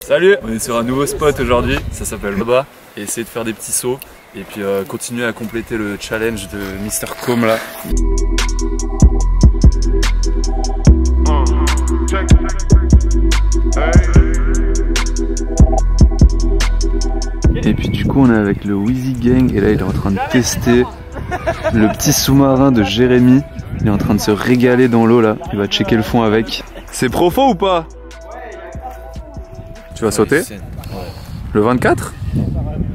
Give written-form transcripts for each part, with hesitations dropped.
Salut! On est sur un nouveau spot aujourd'hui, ça s'appelle là-bas, et essayer de faire des petits sauts et puis continuer à compléter le challenge de Mr. Com là. Et puis du coup on est avec le Wheezy Gang et là il est en train de tester le petit sous-marin de Jérémy. Il est en train de se régaler dans l'eau là, il va checker le fond avec. C'est profond ou pas? Tu vas sauter? Le 24?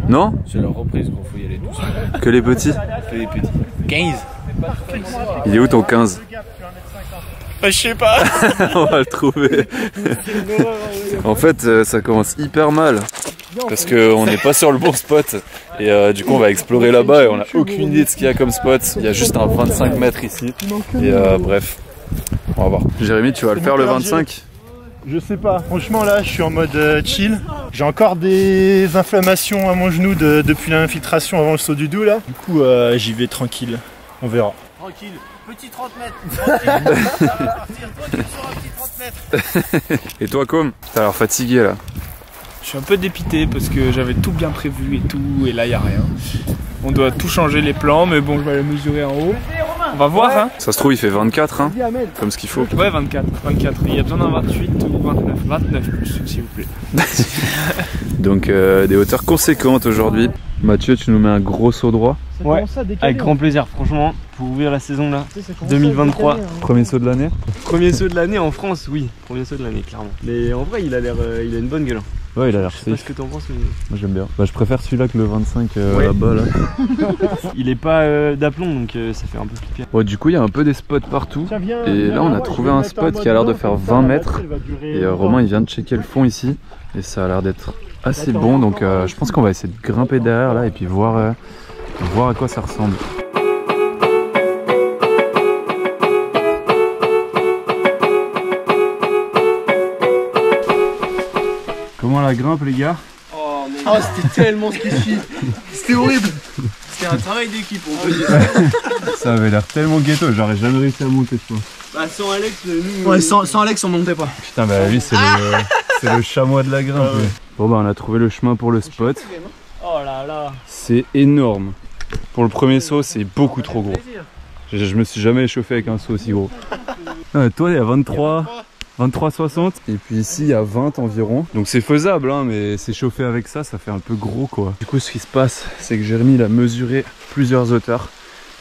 Non? C'est la reprise qu'on faut y aller doucement. Que les petits? Que les petits. 15. Il est où ton 15? Je sais pas. On va le trouver. En fait ça commence hyper mal. Parce qu'on n'est pas sur le bon spot. Et du coup on va explorer là-bas et on n'a aucune idée de ce qu'il y a comme spot. Il y a juste un 25 mètres ici. Et bref, on va voir. Jérémy, tu vas le faire le 25? Je sais pas, franchement là je suis en mode chill. J'ai encore des inflammations à mon genou depuis l'infiltration avant le saut du doux là. Du coup j'y vais tranquille, on verra. Tranquille, petit 30 mètres. Tranquille. Ça va partir tranquille sur un petit 30 mètres. Et toi Com, t'as l'air fatigué là? Je suis un peu dépité parce que j'avais tout bien prévu et tout, et là il n'y a rien. On doit tout changer les plans, mais bon je vais aller mesurer en haut. On va voir hein. Ça se trouve il fait 24 hein, comme ce qu'il faut. Ouais 24, il y a besoin d'un 28 ou 29, 29 plus s'il vous plaît. Donc des hauteurs conséquentes aujourd'hui. Mathieu, tu nous mets un gros saut droit. Ouais, avec grand plaisir franchement, pour ouvrir la saison là, 2023. Premier saut de l'année? Premier saut de l'année en France, oui, premier saut de l'année clairement. Mais en vrai il a l'air, il a une bonne gueule. Ouais, il a l'air safe. Je sais pas ce que t'en penses mais... Moi j'aime bien. Bah je préfère celui-là que le 25 là-bas là. Il est pas d'aplomb donc ça fait un peu plus pire. Ouais, du coup il y a un peu des spots partout. Et là on a trouvé un spot qui a l'air de faire 20 mètres. Et Romain il vient de checker le fond ici. Et ça a l'air d'être assez bon. Donc je pense qu'on va essayer de grimper derrière là et puis voir à quoi ça ressemble. Comment la grimpe les gars? Oh c'était tellement sketchy. C'était horrible. C'était un travail d'équipe on peut dire. Ça avait l'air tellement ghetto, j'aurais jamais réussi à monter je pense. Bah sans Alex, nous... Ouais sans Alex on montait pas. Putain bah lui c'est le chamois de la grimpe. Ah ouais. Bon bah on a trouvé le chemin pour le spot. Oh là là. C'est énorme. Pour le premier saut c'est beaucoup trop gros. Je me suis jamais échauffé avec un saut aussi gros. Toi il y a 23,60 et puis ici il y a 20 environ. Donc c'est faisable hein, mais s'échauffer avec ça, ça fait un peu gros quoi. Du coup ce qui se passe c'est que Jérémy il a mesuré plusieurs hauteurs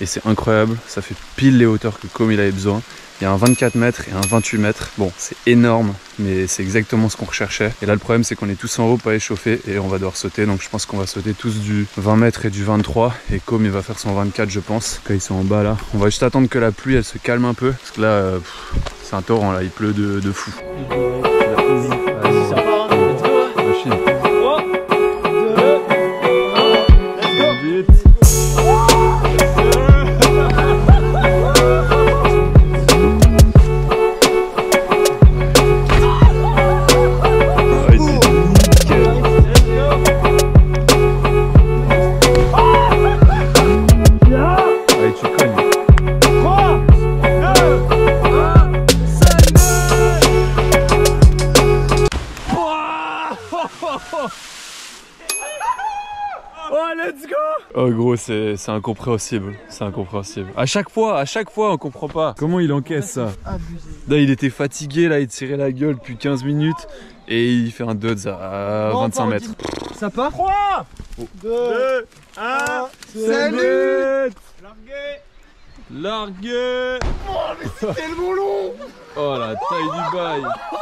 et c'est incroyable. Ça fait pile les hauteurs que comme il avait besoin. Il y a un 24 mètres et un 28 mètres. Bon, c'est énorme, mais c'est exactement ce qu'on recherchait. Et là, le problème, c'est qu'on est tous en haut, pas échauffés, et on va devoir sauter. Donc, je pense qu'on va sauter tous du 20 mètres et du 23. Et comme il va faire son 24, je pense, quand ils sont en bas là. On va juste attendre que la pluie, elle se calme un peu. Parce que là, c'est un torrent, là. Il pleut de fou. Vas-y, ça part, hein. Let's go. Machine. 3, 2, 1, let's go. Oh gros c'est incompréhensible, c'est incompréhensible. À chaque fois on comprend pas. Comment il encaisse ça? Là il était fatigué, là il tirait la gueule depuis 15 minutes et il fait un dodge à 25 mètres. Ça part? 3, 2, 1, salut. Largué. Oh mais c'est tellement long. Oh la taille du bail. Oh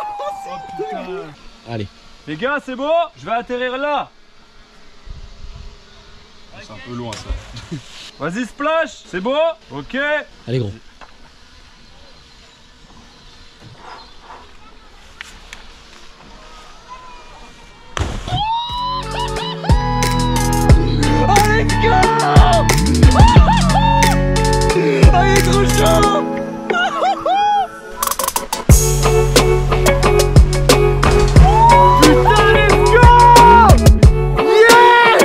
putain. Allez. Les gars c'est bon, je vais atterrir là. C'est un peu loin ça. Vas-y splash, c'est beau? Ok. Allez gros. Oh let's go. Oh il est trop chaud. Putain let's go. Yes.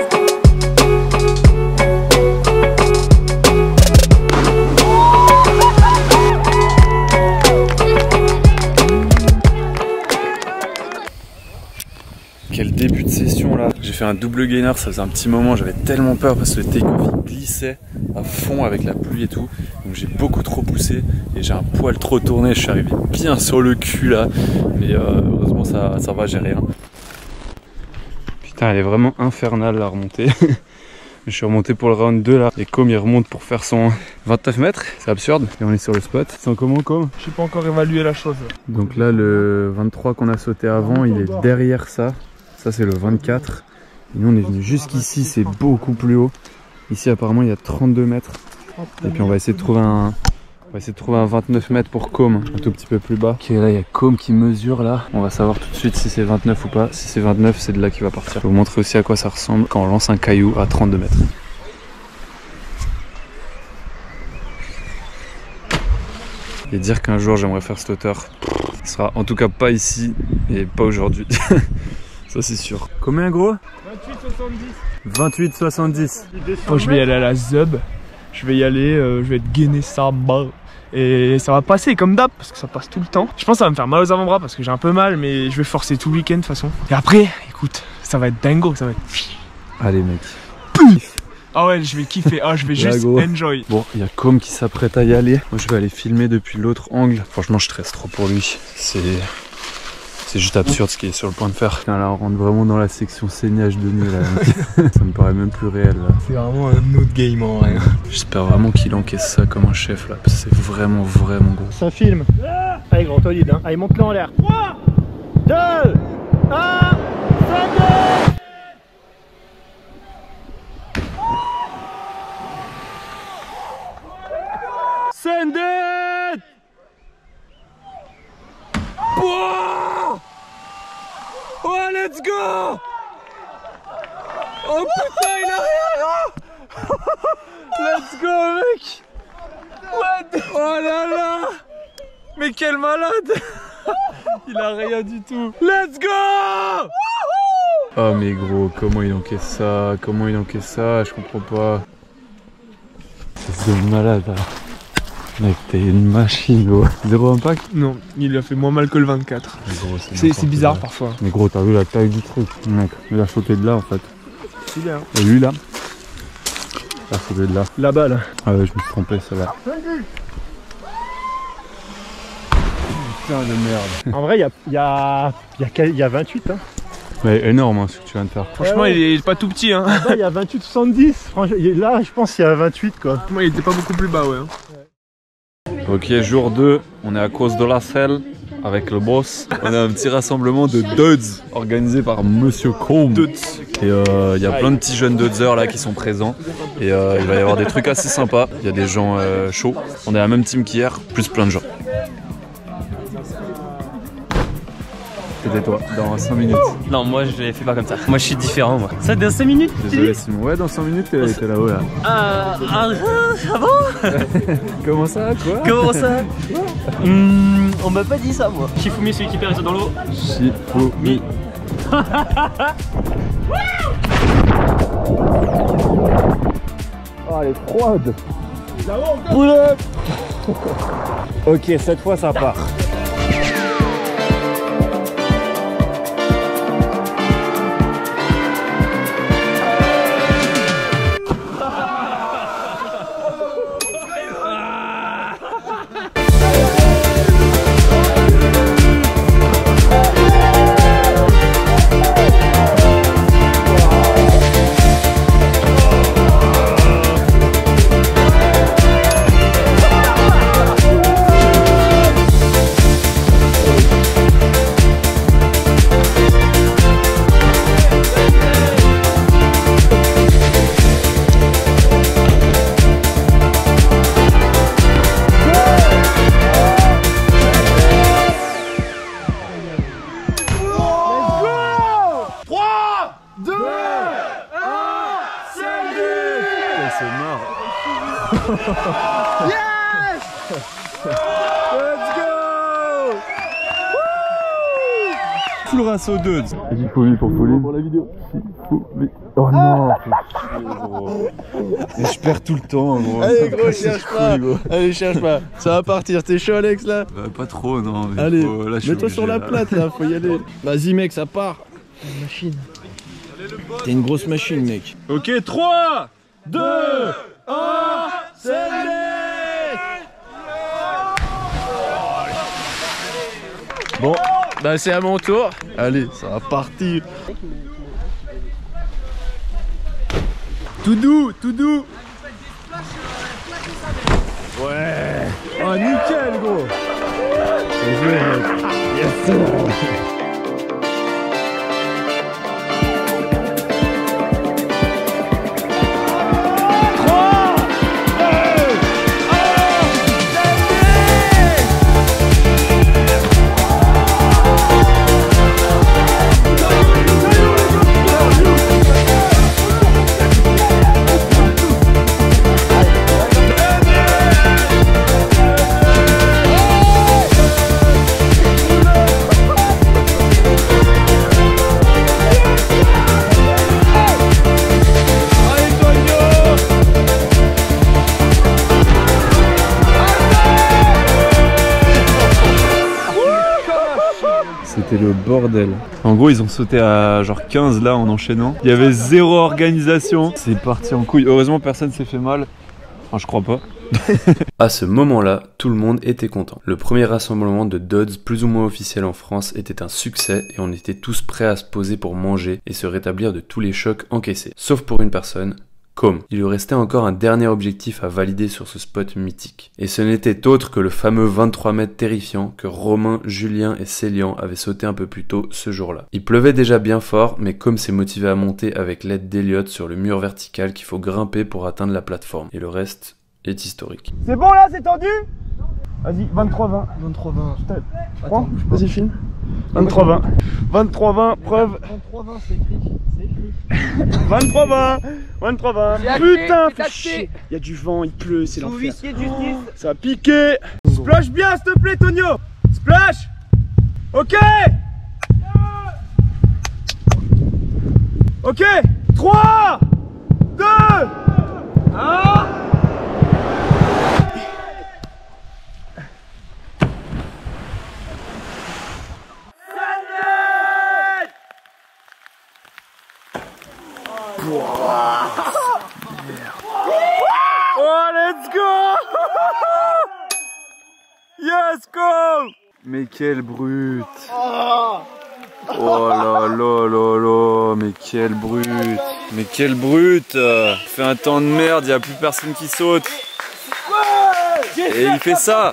j'ai fait un double gainer, ça faisait un petit moment, j'avais tellement peur parce que le take-off il glissait à fond avec la pluie et tout. Donc j'ai beaucoup trop poussé et j'ai un poil trop tourné, je suis arrivé bien sur le cul là. Mais heureusement ça va, j'ai rien. Putain, elle est vraiment infernale la remontée. Je suis remonté pour le round 2 là, et Com il remonte pour faire son 29 mètres, c'est absurde, et on est sur le spot. C'est comment Com? J'ai pas encore évalué la chose. Donc là le 23 qu'on a sauté avant, il est derrière ça. Ça c'est le 24. Et nous on est venu jusqu'ici, c'est beaucoup plus haut. Ici apparemment il y a 32 mètres. Et puis on va essayer de trouver un... On va essayer de trouver un 29 mètres pour Com, un tout petit peu plus bas. Ok, là il y a Com qui mesure là. On va savoir tout de suite si c'est 29 ou pas. Si c'est 29, c'est de là qu'il va partir. Je vais vous montrer aussi à quoi ça ressemble quand on lance un caillou à 32 mètres. Et dire qu'un jour j'aimerais faire cette hauteur, ce sera en tout cas pas ici et pas aujourd'hui. Ça c'est sûr. Combien gros? 28,70. 28,70. Moi je vais y aller à la Zub. Je vais y aller, je vais être gainé ça bas. Et ça va passer comme d'hab parce que ça passe tout le temps. Je pense que ça va me faire mal aux avant-bras parce que j'ai un peu mal, mais je vais forcer tout le week-end de toute façon. Et après, écoute, ça va être dingo, ça va être... Allez mec. Ah ouais, je vais kiffer, ah je vais juste enjoy. Bon, il y a Com qui s'apprête à y aller. Moi je vais aller filmer depuis l'autre angle. Franchement je stresse trop pour lui. C'est juste absurde ce qu'il est sur le point de faire. Là on rentre vraiment dans la section saignage de nez là. Ça me paraît même plus réel là. C'est vraiment un autre game en vrai. J'espère vraiment qu'il encaisse ça comme un chef là. Parce que c'est vraiment gros. Ça filme. Allez grand solide hein. Allez monte-le en l'air. 3, 2, 1, Send it! Wow! Oh let's go! Oh putain il a rien! Let's go mec! What? Oh là là! Mais quel malade! Il a rien du tout! Let's go! Oh mais gros, comment il encaisse ça? Comment il encaisse ça? Je comprends pas. C'est de malade là. Mec, t'es une machine gros. Zéro impact? Non, il a fait moins mal que le 24. C'est bizarre parfois. Mais gros, t'as vu la taille du truc? Mec, il a sauté de là en fait. C'est bien. Et lui là? Il a sauté de là. Là-bas là. Ah ouais, je me suis trompé, ça va. Putain de merde. En vrai, il y a 28 hein. Ouais, énorme hein, ce que tu viens de faire. Franchement, il est pas tout petit hein. Là, il y a 28,70. Franchement, là, je pense qu'il y a 28 quoi. Moi, il était pas beaucoup plus bas, ouais. Ok, jour 2, on est à Cause de la Selle avec le boss. On a un petit rassemblement de duds organisé par Monsieur Com. Et il y a plein de petits jeunes dudsers là qui sont présents. Et il va y avoir des trucs assez sympas. Il y a des gens chauds. On est la même team qu'hier, plus plein de gens. C'était toi, dans 5 minutes. Non, moi je l'ai fait pas comme ça. Moi je suis différent, moi. Ça, dans 5 minutes? Désolé Simon. Ouais, dans 5 minutes, t'es là-haut là. Ah bon? Comment ça? Quoi? Comment ça? On m'a pas dit ça, moi. Shifumi, celui qui perd dans l'eau. Shifumi. Oh, elle est froide. Oula. Ok, cette fois ça part. Yes! Let's go! Full rasso dudes. Il faut lui pour Pauline. Pour la vidéo. Oh non. Et je perds tout le temps gros. Allez gros, cherche pas. Allez, cherche pas. Ça va partir. T'es chaud Alex là? Bah, pas trop non. Allez, mets-toi sur la plate là, faut y aller. Vas-y mec, ça part. Machine. T'es une grosse machine, mec. Ok, 3, 2, 1, c'est Bon, bah c'est à mon tour. Allez, ça va partir. tout doux, tout doux. Ouais. Oh, nickel, gros. C'est joué, mec. Yes, sir. C'était le bordel. En gros, ils ont sauté à genre 15 là en enchaînant. Il y avait zéro organisation. C'est parti en couille. Heureusement, personne s'est fait mal. Enfin, je crois pas. À ce moment-là, tout le monde était content. Le premier rassemblement de Dodds, plus ou moins officiel en France, était un succès et on était tous prêts à se poser pour manger et se rétablir de tous les chocs encaissés. Sauf pour une personne, Com. Il lui restait encore un dernier objectif à valider sur ce spot mythique. Et ce n'était autre que le fameux 23 mètres terrifiant que Romain, Julien et Célian avaient sauté un peu plus tôt ce jour-là. Il pleuvait déjà bien fort, mais Com s'est motivé à monter avec l'aide d'Eliott sur le mur vertical qu'il faut grimper pour atteindre la plateforme. Et le reste est historique. C'est bon là, c'est tendu? Vas-y, 23-20. 23-20. Prends, vas-y, filme. 23-20. 23-20, preuve. 23-20, c'est écrit. 23-20. 23-20. Putain, fais chier. Il y a du vent, il pleut, c'est l'enfer. Sous-huissier de justice. Ça a piqué. Splash bien, s'il te plaît, Tonio. Splash. Ok. Ok. 3, 2, 1. Oh, let's go! Yes, go! Mais quel brute! Oh là là là là! Mais quel brute! Mais quel brute! Il fait un temps de merde, il n'y a plus personne qui saute! Et il fait ça!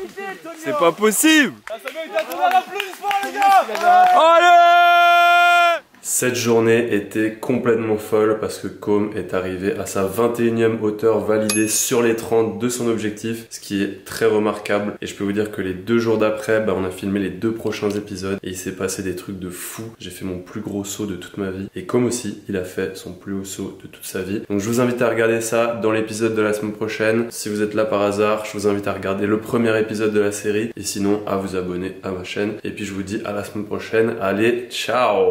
C'est pas possible! Allez! Cette journée était complètement folle parce que Com est arrivé à sa 21e hauteur validée sur les 30 de son objectif, ce qui est très remarquable. Et je peux vous dire que les 2 jours d'après, on a filmé les 2 prochains épisodes et il s'est passé des trucs de fou. J'ai fait mon plus gros saut de toute ma vie et Com aussi, il a fait son plus haut saut de toute sa vie. Donc je vous invite à regarder ça dans l'épisode de la semaine prochaine. Si vous êtes là par hasard, je vous invite à regarder le premier épisode de la série et sinon à vous abonner à ma chaîne. Et puis je vous dis à la semaine prochaine. Allez, ciao!